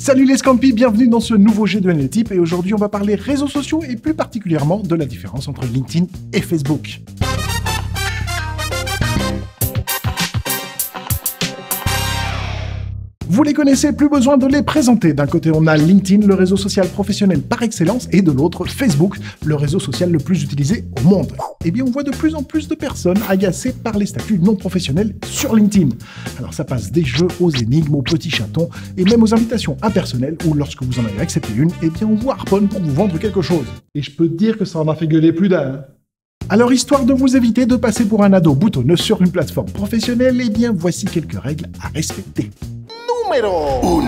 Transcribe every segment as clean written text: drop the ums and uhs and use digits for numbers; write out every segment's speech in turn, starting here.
Salut les Scampis, bienvenue dans ce nouveau G2NLTip et aujourd'hui on va parler réseaux sociaux et plus particulièrement de la différence entre LinkedIn et Facebook. Vous les connaissez, plus besoin de les présenter. D'un côté, on a LinkedIn, le réseau social professionnel par excellence, et de l'autre, Facebook, le réseau social le plus utilisé au monde. Eh bien, on voit de plus en plus de personnes agacées par les statuts non professionnels sur LinkedIn. Alors, ça passe des jeux aux énigmes, aux petits chatons, et même aux invitations impersonnelles, où lorsque vous en avez accepté une, eh bien, on vous harponne pour vous vendre quelque chose. Et je peux te dire que ça en a fait gueuler plus d'un. Alors, histoire de vous éviter de passer pour un ado boutonneux sur une plateforme professionnelle, eh bien, voici quelques règles à respecter. Numéro 1.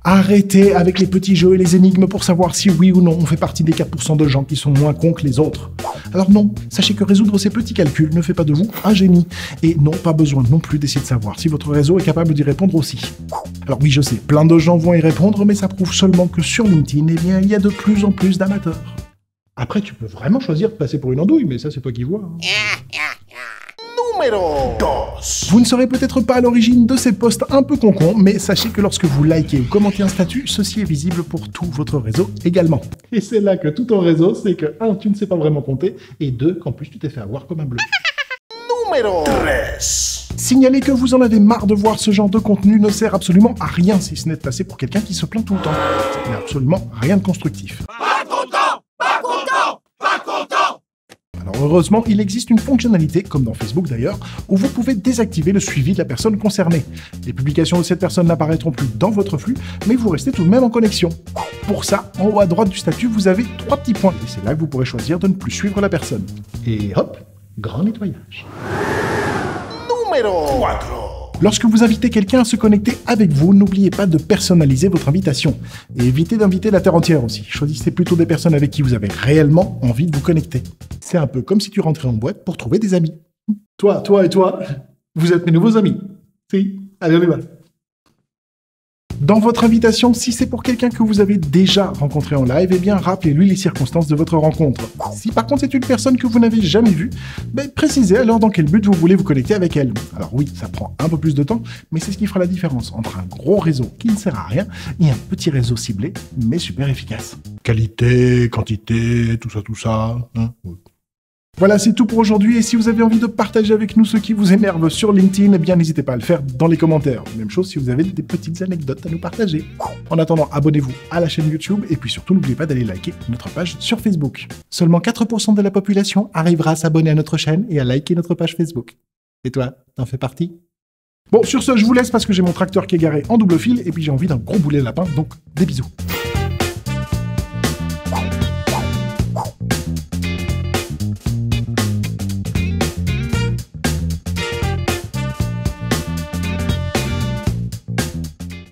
Arrêtez avec les petits jeux et les énigmes pour savoir si oui ou non on fait partie des 4% de gens qui sont moins cons que les autres. Alors non, sachez que résoudre ces petits calculs ne fait pas de vous un génie. Et non, pas besoin non plus d'essayer de savoir si votre réseau est capable d'y répondre aussi. Alors oui, je sais, plein de gens vont y répondre, mais ça prouve seulement que sur LinkedIn, eh bien, il y a de plus en plus d'amateurs. Après, tu peux vraiment choisir de passer pour une andouille, mais ça, c'est toi qui vois. Numéro 2. Vous ne serez peut-être pas à l'origine de ces posts un peu concons, mais sachez que lorsque vous likez ou commentez un statut, ceci est visible pour tout votre réseau également. Et c'est là que tout ton réseau, c'est que 1, tu ne sais pas vraiment compter, et 2, qu'en plus tu t'es fait avoir comme un bleu. Numéro 3. Signaler que vous en avez marre de voir ce genre de contenu ne sert absolument à rien si ce n'est de passer pour quelqu'un qui se plaint tout le temps. Ça n'est absolument rien de constructif. Pas content, pas content, pas content. Alors heureusement, il existe une fonctionnalité, comme dans Facebook d'ailleurs, où vous pouvez désactiver le suivi de la personne concernée. Les publications de cette personne n'apparaîtront plus dans votre flux, mais vous restez tout de même en connexion. Pour ça, en haut à droite du statut, vous avez 3 petits points, et c'est là que vous pourrez choisir de ne plus suivre la personne. Et hop, grand nettoyage. Numéro 4. Lorsque vous invitez quelqu'un à se connecter avec vous, n'oubliez pas de personnaliser votre invitation. Et évitez d'inviter la terre entière aussi. Choisissez plutôt des personnes avec qui vous avez réellement envie de vous connecter. C'est un peu comme si tu rentrais en boîte pour trouver des amis. Toi et toi, vous êtes mes nouveaux amis. Si, allez, on y va. Dans votre invitation, si c'est pour quelqu'un que vous avez déjà rencontré en live, eh bien rappelez-lui les circonstances de votre rencontre. Si par contre c'est une personne que vous n'avez jamais vue, précisez alors dans quel but vous voulez vous connecter avec elle. Alors oui, ça prend un peu plus de temps, mais c'est ce qui fera la différence entre un gros réseau qui ne sert à rien et un petit réseau ciblé, mais super efficace. Qualité, quantité, tout ça, hein. Voilà, c'est tout pour aujourd'hui, et si vous avez envie de partager avec nous ce qui vous énerve sur LinkedIn, eh bien n'hésitez pas à le faire dans les commentaires. Même chose si vous avez des petites anecdotes à nous partager. En attendant, abonnez-vous à la chaîne YouTube, et puis surtout n'oubliez pas d'aller liker notre page sur Facebook. Seulement 4% de la population arrivera à s'abonner à notre chaîne et à liker notre page Facebook. Et toi, t'en fais partie ? Bon, sur ce, je vous laisse parce que j'ai mon tracteur qui est garé en double fil, et puis j'ai envie d'un gros boulet lapin, donc des bisous.